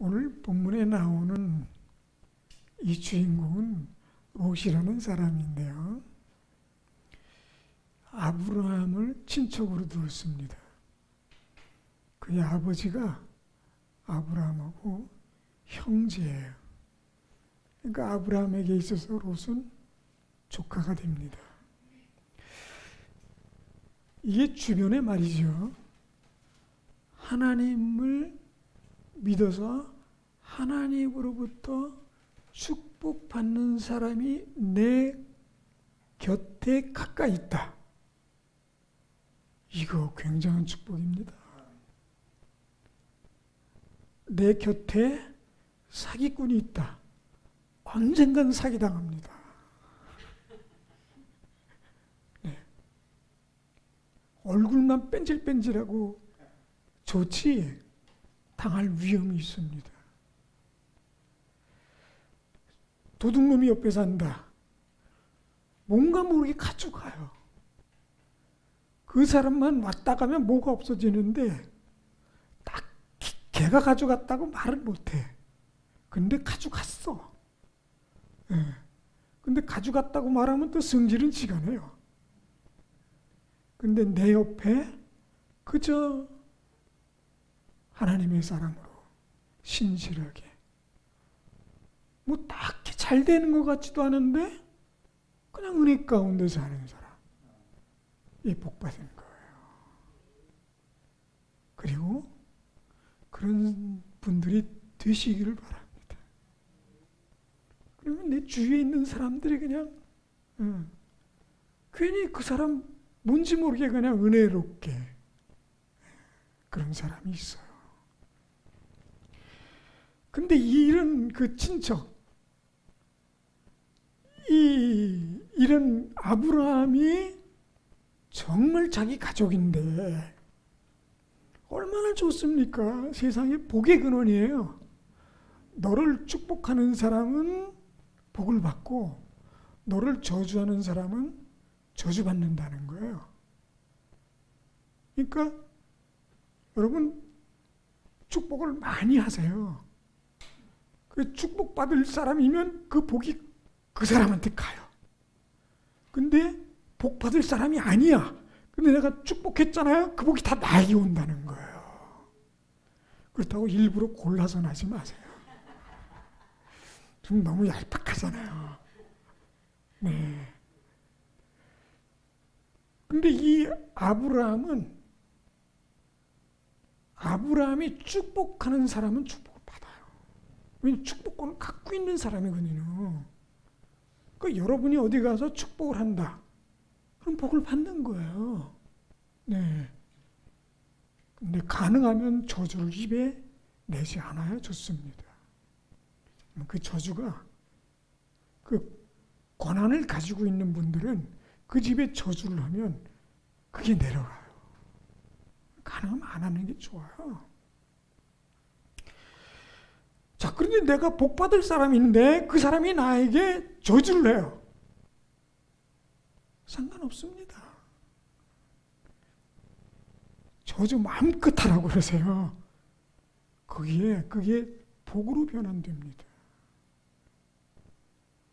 오늘 본문에 나오는 이 주인공은 롯이라는 사람인데요. 아브라함을 친척으로 두었습니다. 그의 아버지가 아브라함하고 형제예요. 그러니까 아브라함에게 있어서 롯은 조카가 됩니다. 이게 주변에 말이죠. 하나님을 믿어서 하나님으로부터 축복받는 사람이 내 곁에 가까이 있다. 이거 굉장한 축복입니다. 내 곁에 사기꾼이 있다. 언젠간 사기당합니다. 네. 얼굴만 뺀질뺀질하고 좋지 당할 위험이 있습니다. 도둑놈이 옆에 산다. 뭔가 모르게 가져가요. 그 사람만 왔다 가면 뭐가 없어지는데 딱 걔가 가져갔다고 말을 못해. 근데 가져갔어. 예. 근데 가져갔다고 말하면 또 성질은 지가 내요. 근데 내 옆에 그저 하나님의 사람으로 신실하게 뭐 딱히 잘 되는 것 같지도 않은데 그냥 은혜 가운데 사는 사람, 이 복 받은 거예요. 그리고 그런 분들이 되시기를 바랍니다. 그러면 내 주위에 있는 사람들이 그냥 괜히 그 사람 뭔지 모르게 그냥 은혜롭게 그런 사람이 있어요. 근데 이런 그 친척, 이런 아브라함이 정말 자기 가족인데 얼마나 좋습니까? 세상의 복의 근원이에요. 너를 축복하는 사람은 복을 받고 너를 저주하는 사람은 저주받는다는 거예요. 그러니까 여러분 축복을 많이 하세요. 그 축복받을 사람이면 그 복이 그 사람한테 가요. 근데 복 받을 사람이 아니야. 근데 내가 축복했잖아요. 그 복이 다 나에게 온다는 거예요. 그렇다고 일부러 골라서 하지 마세요. 좀 너무 얄팍하잖아요. 네. 근데 이 아브라함이 축복하는 사람은 축복을 받아요. 왜냐하면 축복권을 갖고 있는 사람이거든요. 그러니까 여러분이 어디 가서 축복을 한다. 그럼 복을 받는 거예요. 네. 근데 가능하면 저주를 입에 내지 않아야 좋습니다. 그 저주가 그 권한을 가지고 있는 분들은 그 집에 저주를 하면 그게 내려가요. 가능하면 안 하는 게 좋아요. 자, 그런데 내가 복 받을 사람인데 그 사람이 나에게 저주를 해요. 상관없습니다. 저주 마음껏 하라고 그러세요. 그게 복으로 변환됩니다.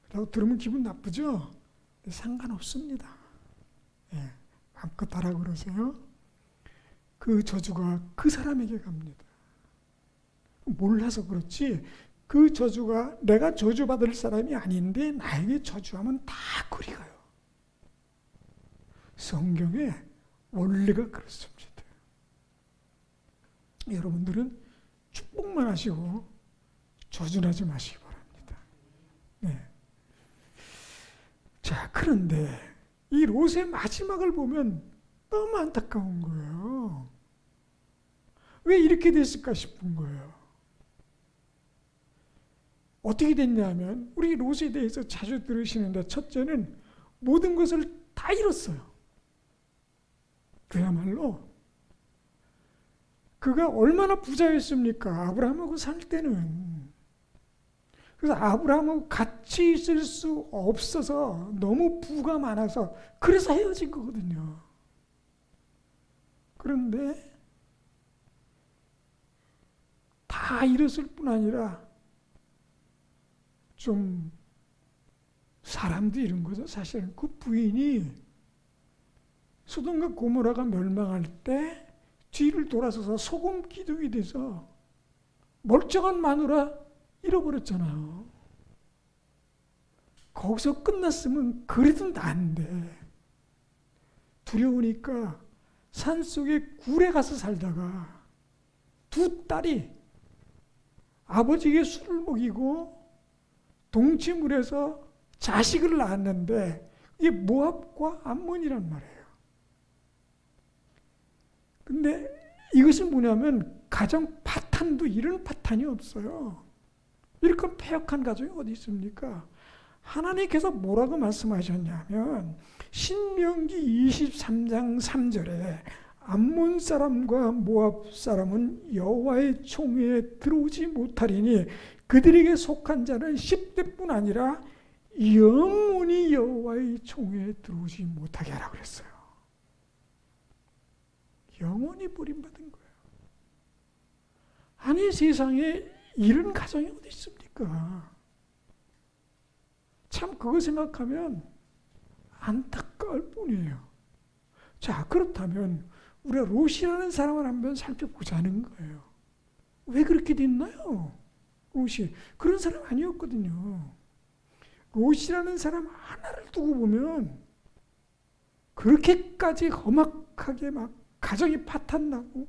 그렇다고 들으면 기분 나쁘죠? 상관없습니다. 예, 마음껏 하라고 그러세요. 그 저주가 그 사람에게 갑니다. 몰라서 그렇지 그 저주가 내가 저주받을 사람이 아닌데 나에게 저주하면 다 그리 가요. 성경의 원리가 그렇습니다. 여러분들은 축복만 하시고 저주하지 마시기 바랍니다. 네. 자, 그런데 이 롯의 마지막을 보면 너무 안타까운 거예요. 왜 이렇게 됐을까 싶은 거예요. 어떻게 됐냐면 우리 롯에 대해서 자주 들으시는데 첫째는 모든 것을 다 잃었어요. 그야말로 그가 얼마나 부자였습니까? 아브라함하고 살 때는. 그래서 아브라함하고 같이 있을 수 없어서 너무 부가 많아서 그래서 헤어진 거거든요. 그런데 다 다 잃었을 뿐 아니라 좀 사람도 잃은 거죠. 사실은 그 부인이 소돔과 고모라가 멸망할 때 뒤를 돌아서서 소금 기둥이 돼서 멀쩡한 마누라 잃어버렸잖아요. 거기서 끝났으면 그래도 난데 두려우니까 산속에 굴에 가서 살다가 두 딸이 아버지에게 술을 먹이고 동치물에서 자식을 낳았는데 이게 모압과 암몬이란 말이에요. 근데 이것은 뭐냐면 가정 파탄도 이런 파탄이 없어요. 이렇게 패역한 가정이 어디 있습니까? 하나님께서 뭐라고 말씀하셨냐면 신명기 23장 3절에 암몬 사람과 모압 사람은 여호와의 총회에 들어오지 못하리니 그들에게 속한 자는 10대뿐 아니라 영원히 여호와의 총회에 들어오지 못하게 하라고 그랬어요. 영원히 버림받은 거예요. 아니 세상에 이런 가정이 어디 있습니까? 참 그거 생각하면 안타까울 뿐이에요. 자, 그렇다면 우리가 롯이라는 사람을 한번 살펴보자는 거예요. 왜 그렇게 됐나요? 롯이 그런 사람 아니었거든요. 롯이라는 사람 하나를 두고 보면 그렇게까지 험악하게 막 가정이 파탄나고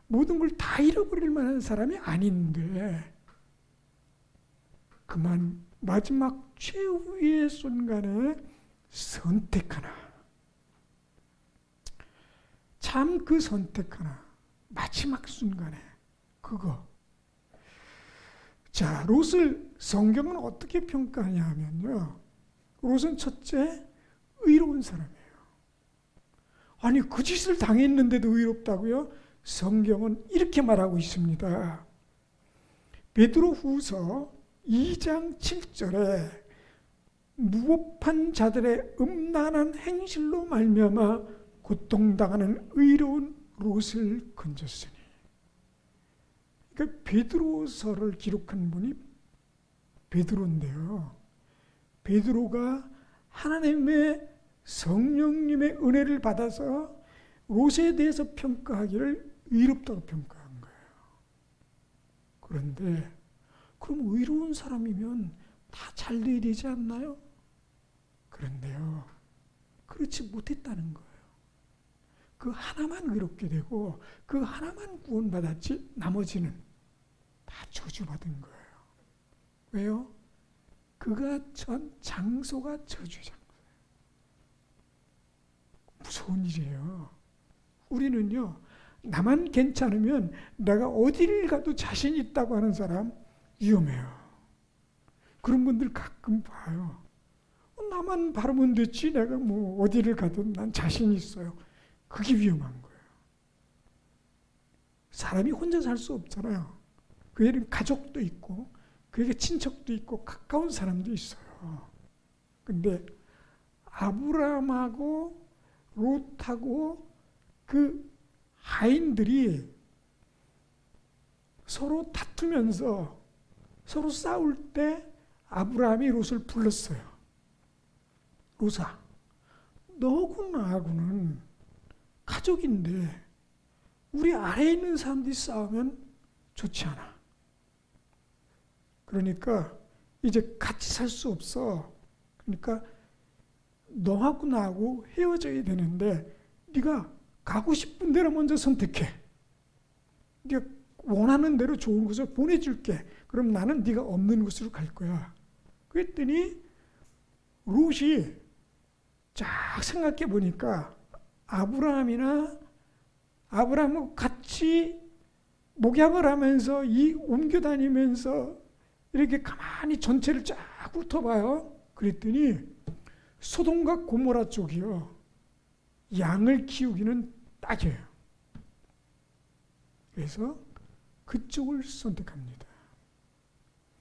모든 걸 다 잃어버릴 만한 사람이 아닌데 그만 마지막 최후의 순간에 선택하나, 참 그 선택하나 마지막 순간에 그거. 자, 롯을 성경은 어떻게 평가하냐 하면요, 롯은 첫째 의로운 사람이에요. 아니 그 짓을 당했는데도 의롭다고요? 성경은 이렇게 말하고 있습니다. 베드로후서 2장 7절에 무법한 자들의 음란한 행실로 말미암아 고통당하는 의로운 롯을 건졌으니. 그러니까 베드로서를 기록한 분이 베드로인데요. 베드로가 하나님의 성령님의 은혜를 받아서 롯에 대해서 평가하기를 의롭다고 평가한 거예요. 그런데 그럼 의로운 사람이면 다 잘 돼야 되지 않나요? 그런데요, 그렇지 못했다는 거예요. 그 하나만 의롭게 되고 그 하나만 구원받았지 나머지는 다 저주받은 거예요. 왜요? 그가 전 장소가 저주장. 무서운 일이에요. 우리는요, 나만 괜찮으면 내가 어디를 가도 자신 있다고 하는 사람 위험해요. 그런 분들 가끔 봐요. 나만 바르면 됐지 내가 뭐 어디를 가도 난 자신 있어요. 그게 위험한 거예요. 사람이 혼자 살 수 없잖아요. 그에는 가족도 있고 그에게 친척도 있고 가까운 사람도 있어요. 근데 아브라함하고 롯하고 그 하인들이 서로 다투면서 서로 싸울 때 아브라함이 롯을 불렀어요. 롯아, 너하고 나하고는 가족인데 우리 아래에 있는 사람들이 싸우면 좋지 않아. 그러니까 이제 같이 살 수 없어. 그러니까 너하고 나하고 헤어져야 되는데 네가 가고 싶은 대로 먼저 선택해. 네가 원하는 대로 좋은 곳을 보내줄게. 그럼 나는 네가 없는 곳으로 갈 거야. 그랬더니 롯이 쫙 생각해 보니까 아브라함하고 같이 목양을 하면서 옮겨 다니면서 이렇게 가만히 전체를 쫙 훑어봐요. 그랬더니 소돔과 고모라 쪽이요, 양을 키우기는 딱이에요. 그래서 그쪽을 선택합니다.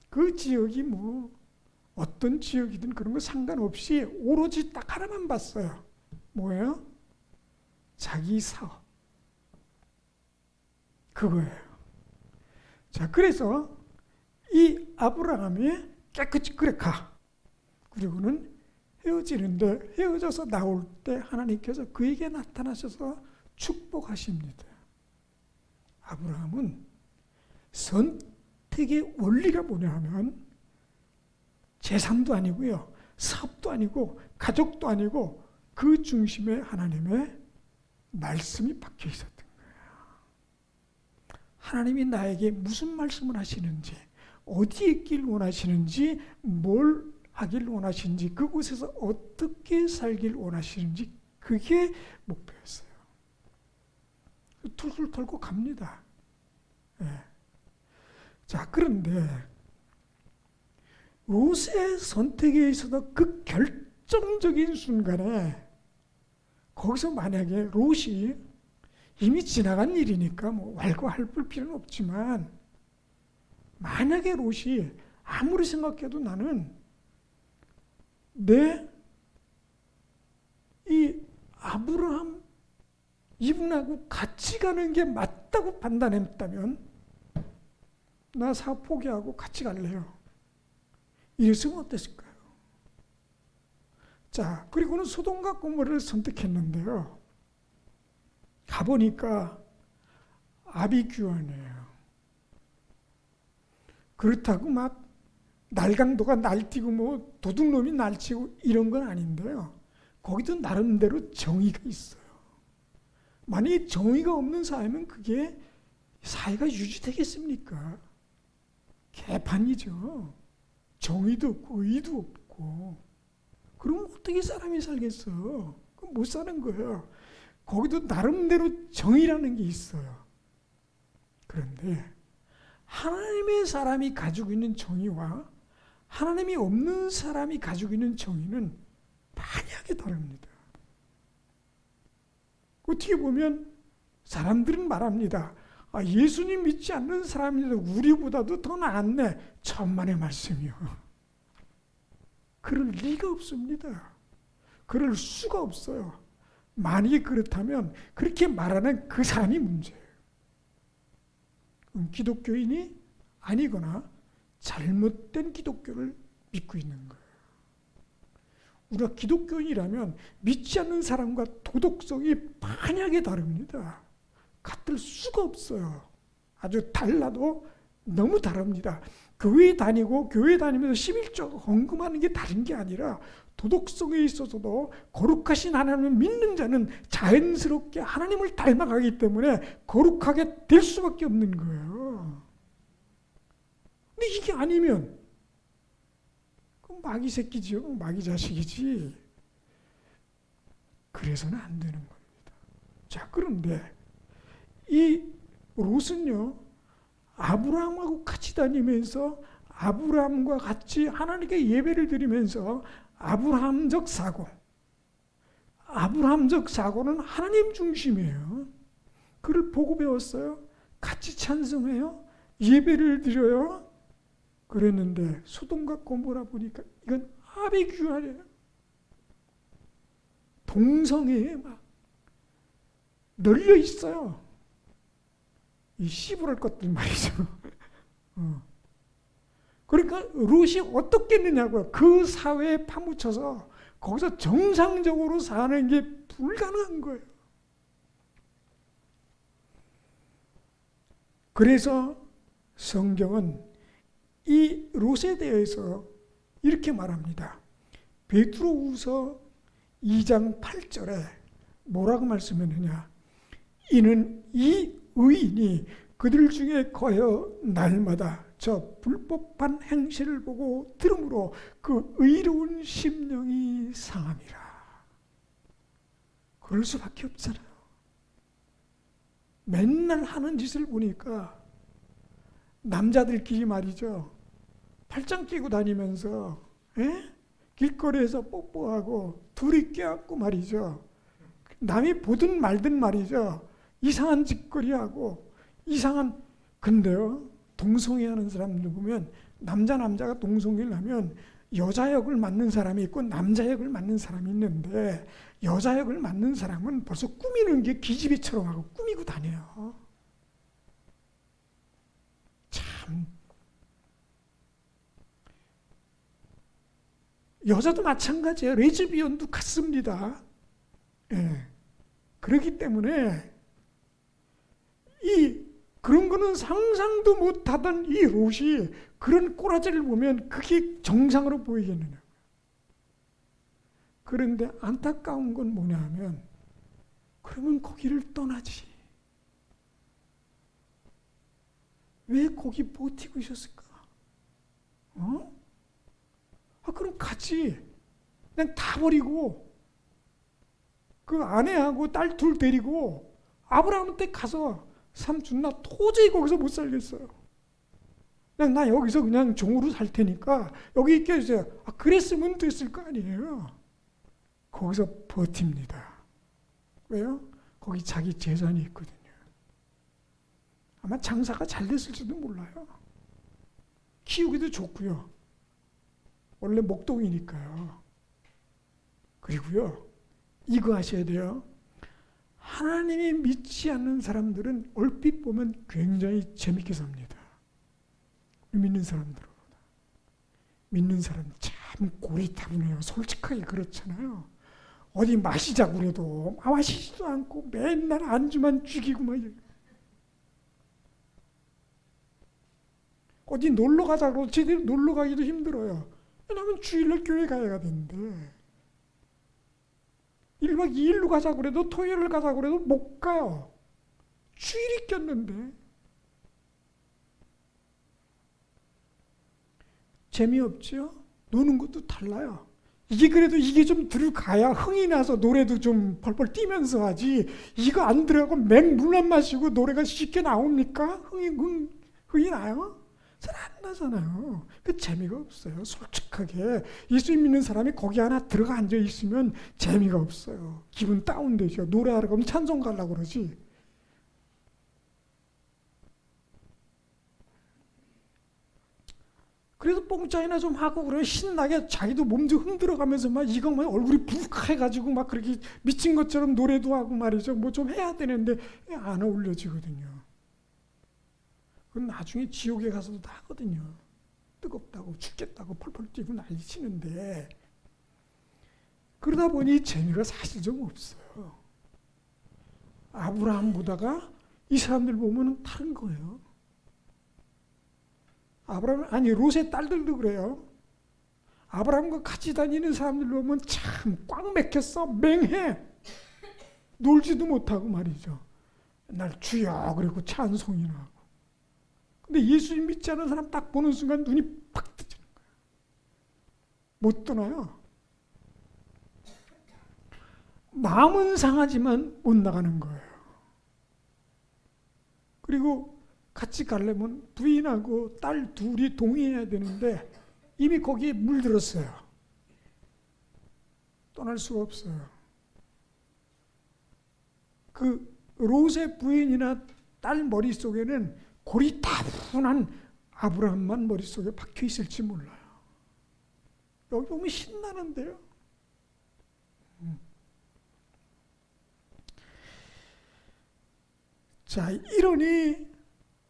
그 지역이 뭐 어떤 지역이든 그런 거 상관없이 오로지 딱 하나만 봤어요. 뭐예요? 자기 사업. 그거예요. 자, 그래서 이 아브라함이 깨끗이 그래 가. 그리고는 헤어지는데 헤어져서 나올 때 하나님께서 그에게 나타나셔서 축복하십니다. 아브라함은 선택의 원리가 뭐냐 하면 재산도 아니고요, 사업도 아니고 가족도 아니고 그 중심에 하나님의 말씀이 박혀 있었던 거예요. 하나님이 나에게 무슨 말씀을 하시는지, 어디에 있길 원하시는지, 뭘 하길 원하시는지, 그곳에서 어떻게 살길 원하시는지, 그게 목표였어요. 툴툴 털고 갑니다. 네. 자, 그런데 롯의 선택에 있어서 그 결정적인 순간에 거기서 만약에 롯이 이미 지나간 일이니까 뭐 왈가왈부할 필요는 없지만, 만약에 롯이 아무리 생각해도 나는 내 이 아브라함 이분하고 같이 가는 게 맞다고 판단했다면 나 사업 포기하고 같이 갈래요. 이랬으면 어땠을까요? 자, 그리고는 소돔과 고모라를 선택했는데요. 가보니까 아비규환이에요. 그렇다고 막 날강도가 날뛰고 뭐 도둑놈이 날치고 이런 건 아닌데요. 거기도 나름대로 정의가 있어요. 만약에 정의가 없는 사회면 그게 사회가 유지되겠습니까? 개판이죠. 정의도 없고 의도 없고. 그럼 어떻게 사람이 살겠어? 그럼 못 사는 거예요. 거기도 나름대로 정의라는 게 있어요. 그런데 하나님의 사람이 가지고 있는 정의와 하나님이 없는 사람이 가지고 있는 정의는 만약에 다릅니다. 어떻게 보면 사람들은 말합니다. 아, 예수님 믿지 않는 사람인데 우리보다도 더 낫네. 천만의 말씀이요. 그럴 리가 없습니다. 그럴 수가 없어요. 만약에 그렇다면 그렇게 말하는 그 사람이 문제예요. 기독교인이 아니거나 잘못된 기독교를 믿고 있는 거예요. 우리가 기독교인이라면 믿지 않는 사람과 도덕성이 만약에 다릅니다. 같을 수가 없어요. 아주 달라도 너무 다릅니다. 교회 다니면서 11조 헌금하는 게 다른 게 아니라 도덕성에 있어서도 거룩하신 하나님을 믿는 자는 자연스럽게 하나님을 닮아가기 때문에 거룩하게 될 수밖에 없는 거예요. 근데 이게 아니면 그럼 마귀 새끼죠. 마귀 자식이지. 그래서는 안 되는 겁니다. 자, 그런데 이 롯은요, 아브라함하고 같이 다니면서 아브라함과 같이 하나님께 예배를 드리면서 아브라함적 사고는 하나님 중심이에요. 그를 보고 배웠어요. 같이 찬송해요. 예배를 드려요. 그랬는데 소돔과 고모라 보니까 이건 아비규환이에요. 동성애에 막 널려 있어요. 이 씨부랄 것들 말이죠. 그러니까 롯이 어떻겠느냐고요. 그 사회에 파묻혀서 거기서 정상적으로 사는 게 불가능한 거예요. 그래서 성경은 이 롯에 대해서 이렇게 말합니다. 베드로후서 2장 8절에 뭐라고 말씀했느냐. 이는 이 의인이 그들 중에 거여 날마다 저 불법한 행실을 보고 들음으로 그 의로운 심령이 상함이라. 그럴 수밖에 없잖아요. 맨날 하는 짓을 보니까 남자들끼리 말이죠. 팔짱 끼고 다니면서 길거리에서 뽀뽀하고 둘이 껴안고 말이죠. 남이 보든 말든 말이죠. 이상한 짓거리하고 이상한. 근데요, 동성애하는 사람들 보면 남자가 동성애를 하면 여자 역을 맡는 사람이 있고 남자 역을 맡는 사람이 있는데 여자 역을 맡는 사람은 벌써 꾸미는 게 기집애처럼 하고 꾸미고 다녀요. 참 여자도 마찬가지예요. 레즈비언도 같습니다. 예. 그렇기 때문에 그런 거는 상상도 못하던 이 롯이 그런 꼬라지를 보면 그게 정상으로 보이겠느냐. 그런데 안타까운 건 뭐냐 하면 그러면 거기를 떠나지. 왜 거기 버티고 있었을까? 그럼 가지. 그냥 다 버리고 그 아내하고 딸 둘 데리고 아브라함한테 가서 삼촌 나 도저히 거기서 못 살겠어요. 그냥 나 여기서 그냥 종으로 살 테니까 여기 있게 해주세요. 그랬으면 됐을 거 아니에요. 거기서 버팁니다. 왜요? 거기 자기 재산이 있거든요. 아마 장사가 잘 됐을지도 몰라요. 키우기도 좋고요. 원래 목동이니까요. 그리고요, 이거 하셔야 돼요. 하나님이 믿지 않는 사람들은 얼핏 보면 굉장히 재밌게 삽니다. 믿는 사람들보다. 믿는 사람 참 고리타분해요. 솔직하게 그렇잖아요. 어디 마시자고 그래도 마시지도 않고 맨날 안주만 죽이고 막 어디 놀러 가자고 제대로 놀러 가기도 힘들어요. 왜냐하면 주일날 교회 가야 되는데 1박 2일로 가자고 그래도 토요일 가자고 그래도 못 가요. 주일이 꼈는데 재미없죠? 노는 것도 달라요. 이게 그래도 이게 좀 들어가야 흥이 나서 노래도 좀 펄펄 뛰면서 하지. 이거 안 들어가고 맹물만 마시고 노래가 쉽게 나옵니까? 흥이 나요? 잘 안 나잖아요. 그 재미가 없어요. 솔직하게 예수 믿는 사람이 거기 하나 들어가 앉아 있으면 재미가 없어요. 기분 다운되죠. 노래하러 가면 찬송 가려고 그러지. 그래도 뽕짜이나 좀 하고 그래 신나게 자기도 몸 좀 흔들어가면서 막 이거 막 얼굴이 부룩해가지고 막 그렇게 미친 것처럼 노래도 하고 말이죠. 뭐 좀 해야 되는데 안 어울려지거든요. 그건 나중에 지옥에 가서도 다 하거든요. 뜨겁다고 죽겠다고 펄펄 뛰고 난리치는데 그러다 보니 재미가 사실 좀 없어요. 아브라함 보다가 이 사람들 보면 다른 거예요. 롯의 딸들도 그래요. 아브라함과 같이 다니는 사람들 보면 참 꽉 맥혔어. 맹해. 놀지도 못하고 말이죠. 날 주여 그리고 찬송이나 하고. 근데 예수 믿지 않은 사람 딱 보는 순간 눈이 팍 뜨지는 거예요. 못 떠나요. 마음은 상하지만 못 나가는 거예요. 그리고 같이 가려면 부인하고 딸 둘이 동의해야 되는데 이미 거기에 물들었어요. 떠날 수가 없어요. 그 롯의 부인이나 딸 머릿속에는 고리타분한 아브라함만 머릿속에 박혀 있을지 몰라요. 여기 보면 신나는데요. 자, 이러니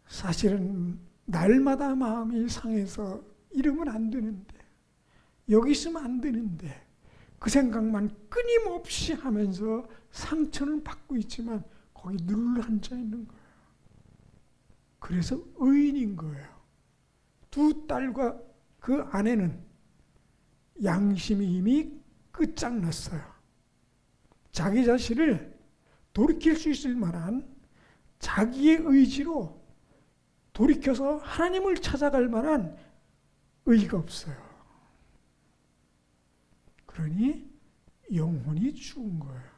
사실은 날마다 마음이 상해서 이러면 안 되는데 여기 있으면 안 되는데 그 생각만 끊임없이 하면서 상처는 받고 있지만 거기 늘 앉아 있는 거예요. 그래서 의인인 거예요. 두 딸과 그 아내는 양심이 이미 끝장났어요. 자기 자신을 돌이킬 수 있을 만한 자기의 의지로 돌이켜서 하나님을 찾아갈 만한 의의가 없어요. 그러니 영혼이 죽은 거예요.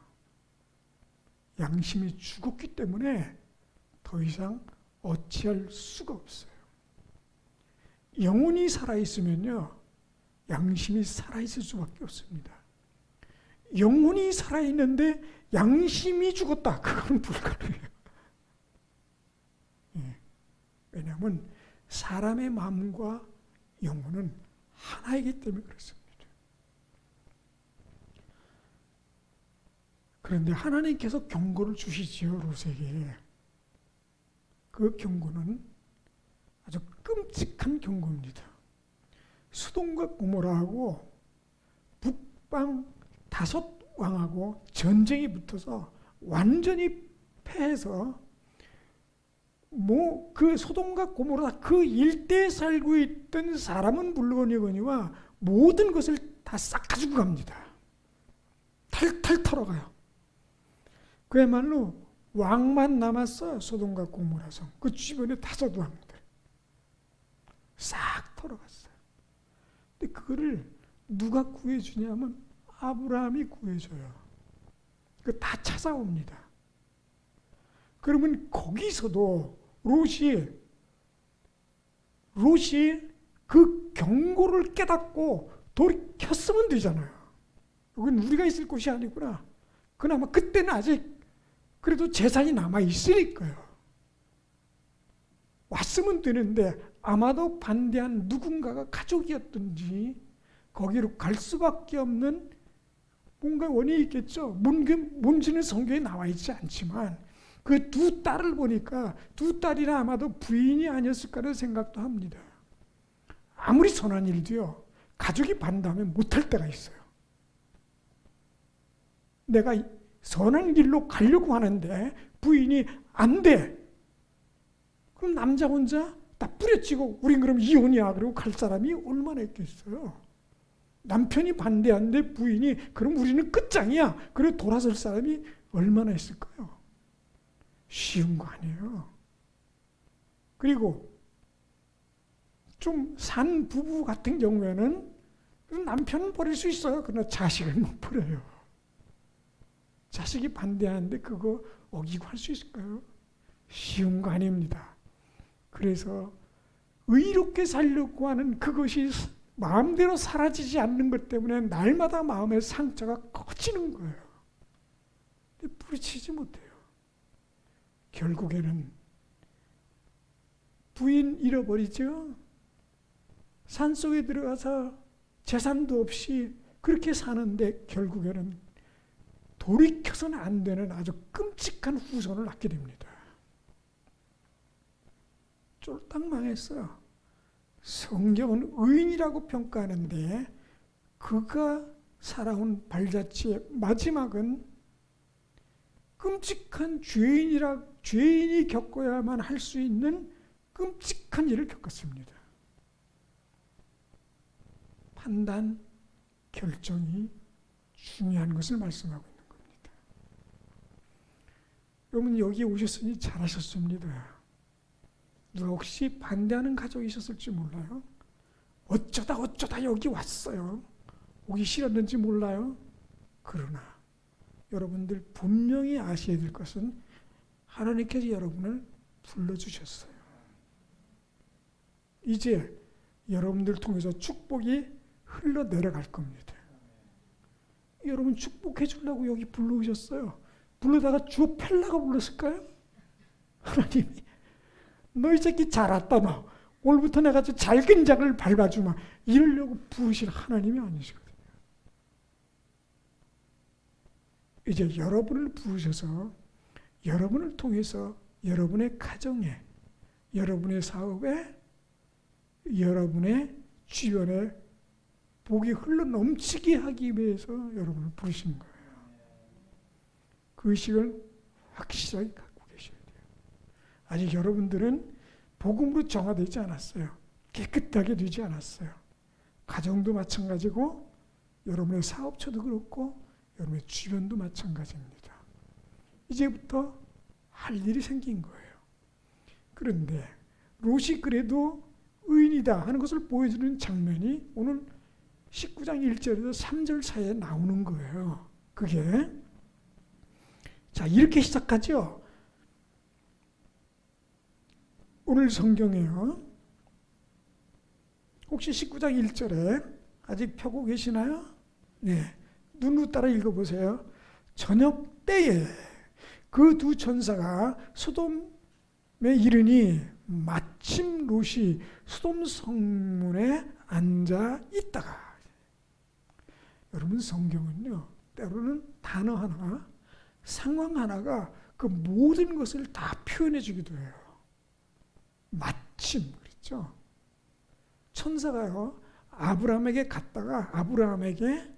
양심이 죽었기 때문에 더 이상 어찌할 수가 없어요. 영혼이 살아있으면요, 양심이 살아있을 수밖에 없습니다. 영혼이 살아있는데 양심이 죽었다. 그건 불가능해요. 왜냐하면 사람의 마음과 영혼은 하나이기 때문에 그렇습니다. 그런데 하나님께서 경고를 주시지요, 롯에게. 그 경고는 아주 끔찍한 경고입니다. 소돔과 고모라하고 북방 5왕하고 전쟁이 붙어서 완전히 패해서 그 소돔과 고모라 그 일대에 살고 있던 사람은 물론이거니와 모든 것을 다 싹 가지고 갑니다. 탈탈 털어가요. 그야말로 왕만 남았어요. 소돔과 고모라 성. 그 주변에 5왕들 싹 털어갔어요. 근데 그거를 누가 구해주냐면 아브라함이 구해줘요. 그 다 찾아옵니다. 그러면 거기서도 롯이 그 경고를 깨닫고 돌이켰으면 되잖아요. 여긴 우리가 있을 곳이 아니구나. 그나마 그때는 아직 그래도 재산이 남아 있으니까요. 왔으면 되는데 아마도 반대한 누군가가 가족이었든지 거기로 갈 수밖에 없는 뭔가 원인이 있겠죠. 뭔지는 성경에 나와 있지 않지만 그 2딸을 보니까 2딸이나 아마도 부인이 아니었을까라는 생각도 합니다. 아무리 선한 일도요, 가족이 반대하면 못할 때가 있어요. 내가 선한 길로 가려고 하는데 부인이 안 돼. 그럼 남자 혼자 다 뿌려치고 우린 그럼 이혼이야. 그러고 갈 사람이 얼마나 있겠어요. 남편이 반대하는데 부인이 그럼 우리는 끝장이야. 그리고 돌아설 사람이 얼마나 있을까요? 쉬운 거 아니에요. 그리고 좀 산 부부 같은 경우에는 남편은 버릴 수 있어요. 그러나 자식을 못 버려요. 자식이 반대하는데 그거 어기고 할 수 있을까요? 쉬운 거 아닙니다. 그래서 의롭게 살려고 하는 그것이 마음대로 사라지지 않는 것 때문에 날마다 마음의 상처가 커지는 거예요. 근데 부딪히지 못해요. 결국에는 부인 잃어버리죠. 산속에 들어가서 재산도 없이 그렇게 사는데 결국에는 돌이켜서는 안 되는 아주 끔찍한 후손을 낳게 됩니다. 쫄딱 망했어요. 성경은 의인이라고 평가하는데 그가 살아온 발자취의 마지막은 끔찍한 죄인이 겪어야만 할 수 있는 끔찍한 일을 겪었습니다. 판단, 결정이 중요한 것을 말씀하고 있는 겁니다. 여러분 여기 오셨으니 잘하셨습니다. 누가 혹시 반대하는 가족이 있었을지 몰라요. 어쩌다 여기 왔어요. 오기 싫었는지 몰라요. 그러나 여러분들 분명히 아셔야 될 것은 하나님께서 여러분을 불러주셨어요. 이제 여러분들 통해서 축복이 흘러내려갈 겁니다. 여러분 축복해 주려고 여기 불러오셨어요. 불러다가 주어 팰라고 불렀을까요? 하나님이 너 이 새끼 잘 왔다 너. 오늘부터 내가 잘근 장을 밟아주마. 이러려고 부으실 하나님이 아니시거든요. 이제 여러분을 부으셔서 여러분을 통해서 여러분의 가정에, 여러분의 사업에, 여러분의 주변에 복이 흘러 넘치게 하기 위해서 여러분을 부르신 거예요. 그 의식을 확실하게 갖고 계셔야 돼요. 아직 여러분들은 복음으로 정화되지 않았어요. 깨끗하게 되지 않았어요. 가정도 마찬가지고 여러분의 사업처도 그렇고 여러분의 주변도 마찬가지입니다. 이제부터 할 일이 생긴 거예요. 그런데 롯이 그래도 의인이다 하는 것을 보여주는 장면이 오늘 19장 1절에서 3절 사이에 나오는 거예요. 그게 자 이렇게 시작하죠. 오늘 성경에요. 혹시 19장 1절에 아직 펴고 계시나요? 네, 눈으로 따라 읽어보세요. 저녁 때에 그 2 천사가 소돔에 이르니 마침 롯이 소돔 성문에 앉아 있다가. 여러분 성경은요 때로는 단어 하나, 상황 하나가 그 모든 것을 다 표현해 주기도 해요. 마침 그랬죠. 천사가요 아브라함에게 갔다가 아브라함에게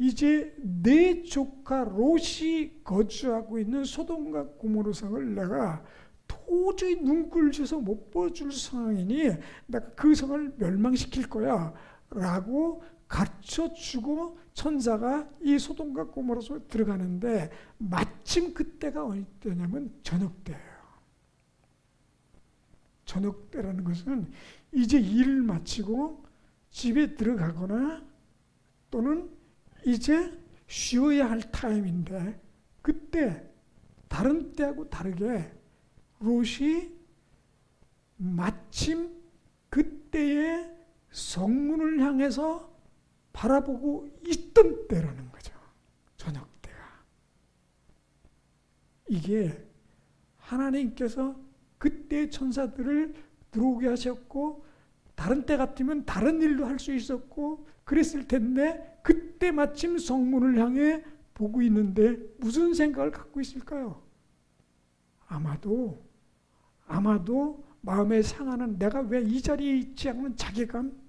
이제 내 조카 롯이 거주하고 있는 소돔과 고모라 성을 내가 도저히 눈꼴 져서 못 보여줄 상황이니 내가 그 성을 멸망시킬 거야 라고 가르쳐주고 천사가 이 소돔과 고모라 성에 들어가는데 마침 그때가 어느 때냐면 저녁 때예요. 저녁 때라는 것은 이제 일을 마치고 집에 들어가거나 또는 이제 쉬어야 할 타임인데 그때 다른 때하고 다르게 롯이 마침 그때의 성문을 향해서 바라보고 있던 때라는 거죠. 저녁 때가. 이게 하나님께서 그때 천사들을 들어오게 하셨고 다른 때 같으면 다른 일도 할 수 있었고 그랬을 텐데 그때 마침 성문을 향해 보고 있는데 무슨 생각을 갖고 있을까요? 아마도 마음에 상하는 내가 왜 이 자리에 있지 않는 자괴감,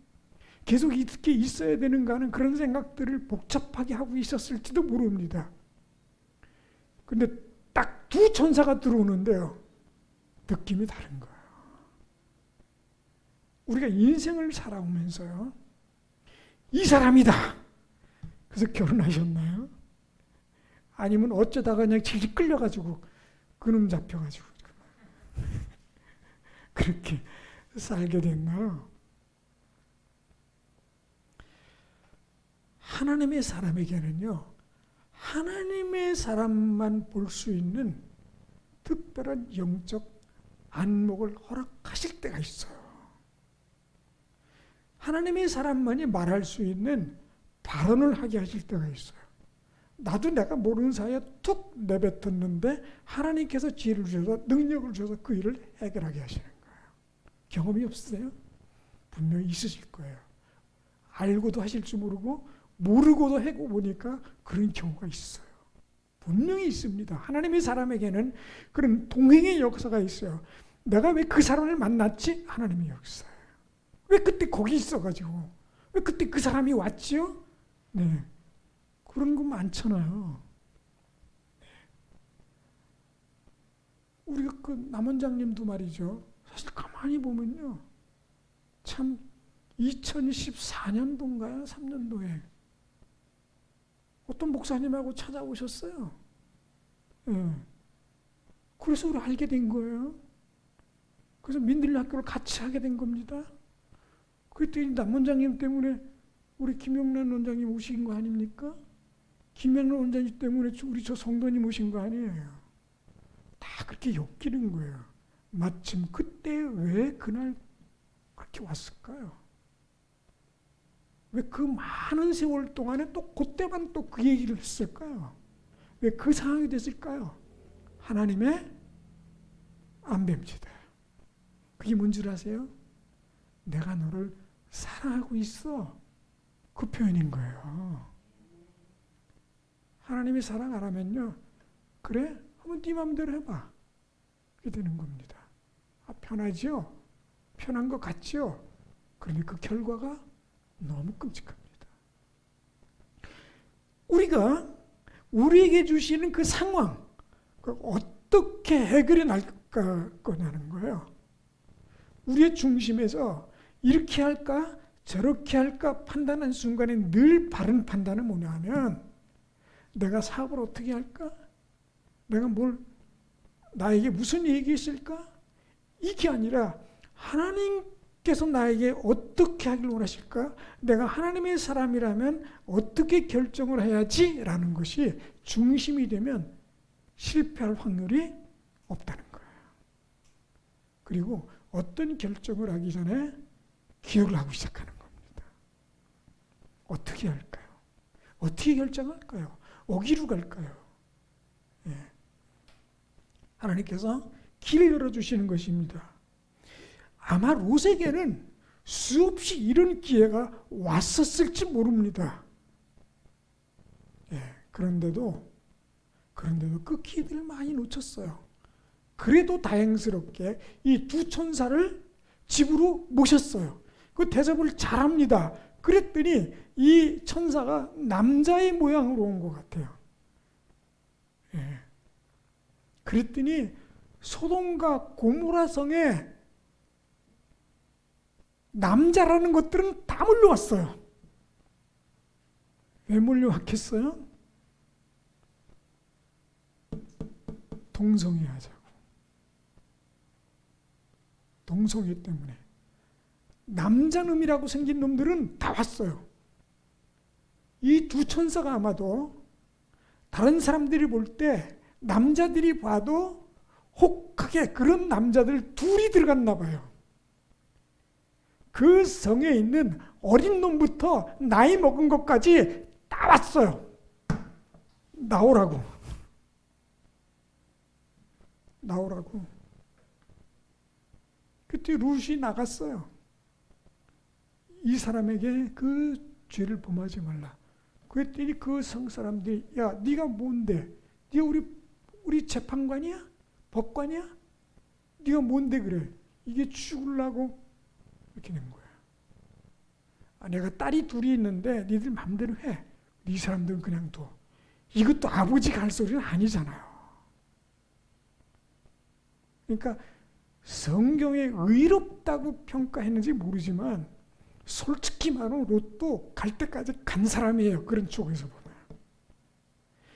계속 이렇게 있어야 되는가 하는 그런 생각들을 복잡하게 하고 있었을지도 모릅니다. 근데 딱 두 천사가 들어오는데요. 느낌이 다른 거예요. 우리가 인생을 살아오면서요. 이 사람이다. 그래서 결혼하셨나요? 아니면 어쩌다가 그냥 질질 끌려가지고 그놈 잡혀가지고 그렇게 살게 됐나요? 하나님의 사람에게는요. 하나님의 사람만 볼 수 있는 특별한 영적 안목을 허락하실 때가 있어요. 하나님의 사람만이 말할 수 있는 발언을 하게 하실 때가 있어요. 나도 내가 모르는 사이에 툭 내뱉었는데 하나님께서 지혜를 주셔서 능력을 주셔서 그 일을 해결하게 하시는 거예요. 경험이 없으세요? 분명히 있으실 거예요. 알고도 하실 줄 모르고 모르고도 하고 보니까 그런 경우가 있어요. 분명히 있습니다. 하나님의 사람에게는 그런 동행의 역사가 있어요. 내가 왜 그 사람을 만났지? 하나님의 역사예요. 왜 그때 거기 있어가지고 왜 그때 그 사람이 왔지요? 네, 그런 거 많잖아요. 네. 우리가 그 남원장님도 말이죠. 사실 가만히 보면요, 참 2014년도인가요? 3년도에 어떤 목사님하고 찾아오셨어요. 네. 그래서 우리 알게 된 거예요. 그래서 민들레 학교를 같이 하게 된 겁니다. 그때 남원장님 때문에 우리 김영란 원장님 오신 거 아닙니까? 김영란 원장님 때문에 우리 저 성도님 오신 거 아니에요. 다 그렇게 엮이는 거예요. 마침 그때 왜 그날 그렇게 왔을까요? 왜 그 많은 세월 동안에 또 그때만 또 그 얘기를 했을까요? 왜 그 상황이 됐을까요? 하나님의 안배입니다. 그게 뭔 줄 아세요? 내가 너를 사랑하고 있어. 그 표현인 거예요. 하나님이 사랑 안 하면요, 그래? 한번 네 마음대로 해봐. 그렇게 되는 겁니다. 아, 편하지요? 편한 것 같지요? 그런데 그 결과가 너무 끔찍합니다. 우리가 우리에게 주시는 그 상황, 어떻게 해결해 나갈 거냐는 거예요. 우리의 중심에서 이렇게 할까 저렇게 할까 판단한 순간에 늘 바른 판단은 뭐냐 하면 내가 사업을 어떻게 할까? 내가 나에게 무슨 얘기 있을까? 이게 아니라 하나님께서 나에게 어떻게 하길 원하실까? 내가 하나님의 사람이라면 어떻게 결정을 해야지? 라는 것이 중심이 되면 실패할 확률이 없다는 거예요. 그리고 어떤 결정을 하기 전에 기억을 하고 시작하는 겁니다. 어떻게 할까요? 어떻게 결정할까요? 어디로 갈까요? 예. 하나님께서 길을 열어주시는 것입니다. 아마 롯에게는 수없이 이런 기회가 왔었을지 모릅니다. 예. 그런데도 그 기회들을 많이 놓쳤어요. 그래도 다행스럽게 이 두 천사를 집으로 모셨어요. 그 대접을 잘합니다. 그랬더니 이 천사가 남자의 모양으로 온 것 같아요. 예. 그랬더니 소돔과 고모라 성에 남자라는 것들은 다 몰려왔어요. 왜 몰려왔겠어요? 동성애하자고. 동성애 때문에. 남자놈이라고 생긴 놈들은 다 왔어요. 이 두 천사가 아마도 다른 사람들이 볼 때 남자들이 봐도 혹하게 그런 남자들 둘이 들어갔나 봐요. 그 성에 있는 어린 놈부터 나이 먹은 것까지 다 왔어요. 나오라고. 나오라고. 그때 룻이 나갔어요. 이 사람에게 그 죄를 범하지 말라. 그랬더니 그 성 사람들이 야 네가 뭔데? 네가 우리 재판관이야? 법관이야? 네가 뭔데 그래? 이게 죽으려고 이렇게 된 거야. 내가 딸이 둘이 있는데 니들 마음대로 해. 이 사람들은 그냥 둬. 이것도 아버지가 할 소리는 아니잖아요. 그러니까 성경에 의롭다고 평가했는지 모르지만 솔직히 말하면 롯도 갈 때까지 간 사람이에요. 그런 쪽에서 보면.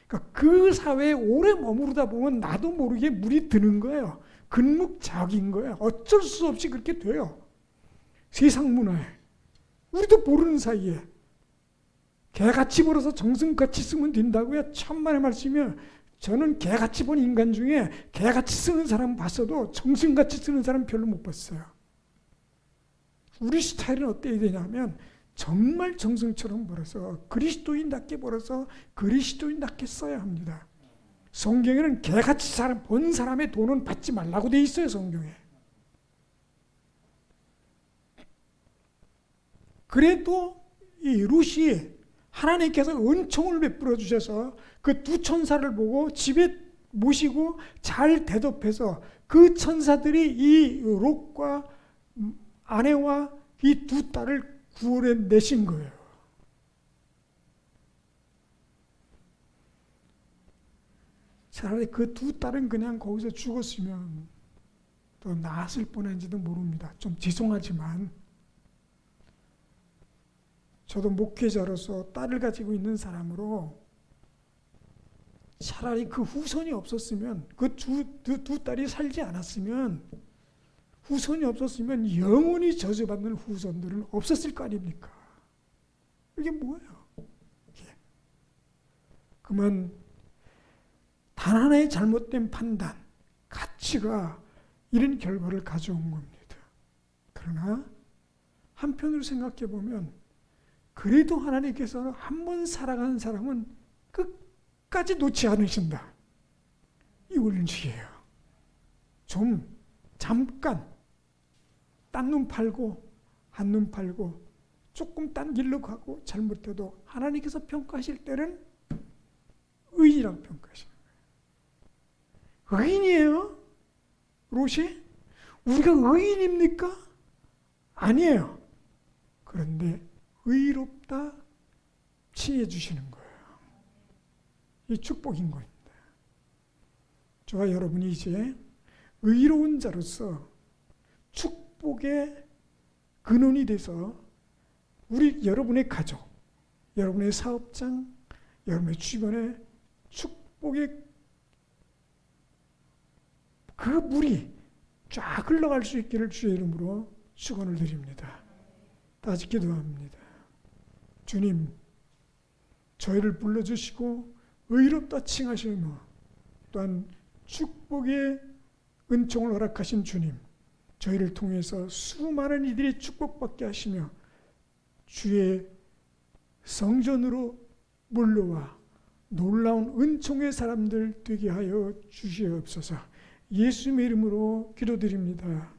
그러니까 그 사회에 오래 머무르다 보면 나도 모르게 물이 드는 거예요. 근묵자학인 거예요. 어쩔 수 없이 그렇게 돼요. 세상 문화에. 우리도 모르는 사이에. 개같이 벌어서 정승같이 쓰면 된다고요. 천만의 말씀이요. 저는 개같이 본 인간 중에 개같이 쓰는 사람 봤어도 정승같이 쓰는 사람 별로 못 봤어요. 우리 스타일은 어때야 되냐면 정말 정승처럼 벌어서 그리스도인답게 벌어서 그리스도인답게 써야 합니다. 성경에는 개같이 본 사람의 돈은 받지 말라고 돼 있어요. 성경에. 그래도 이 룻이 하나님께서 은총을 베풀어 주셔서 그 두 천사를 보고 집에 모시고 잘 대접해서 그 천사들이 이 롯과 아내와 이 두 딸을 구원해 내신 거예요. 차라리 그 두 딸은 그냥 거기서 죽었으면 더 나았을 뻔한지도 모릅니다. 좀 죄송하지만 저도 목회자로서 딸을 가지고 있는 사람으로 차라리 그 후손이 없었으면 그 두 딸이 살지 않았으면 후손이 없었으면 영원히 저주받는 후손들은 없었을 거 아닙니까? 이게 뭐예요? 그만 단 하나의 잘못된 판단, 가치가 이런 결과를 가져온 겁니다. 그러나 한편으로 생각해 보면 그래도 하나님께서 한 번 사랑하는 사람은 끝까지 놓지 않으신다. 이 원칙이에요. 좀 잠깐 딴 눈 팔고 한눈 팔고 조금 딴 길로 가고 잘못해도 하나님께서 평가하실 때는 의인이라고 평가하시는 거예요. 의인이에요? 롯이? 우리가 의인입니까? 아니에요. 그런데 의롭다 칭해 주시는 거예요. 이 축복인 겁니다. 저와 여러분이 이제 의로운 자로서 축복의 근원이 돼서 우리 여러분의 가족, 여러분의 사업장, 여러분의 주변에 축복의 그 물이 쫙 흘러갈 수 있기를 주의 이름으로 축원을 드립니다. 다시 기도합니다. 주님, 저희를 불러주시고 의롭다 칭하시며 또한 축복의 은총을 허락하신 주님, 저희를 통해서 수많은 이들이 축복받게 하시며 주의 성전으로 몰려와 놀라운 은총의 사람들 되게 하여 주시옵소서. 예수님의 이름으로 기도드립니다.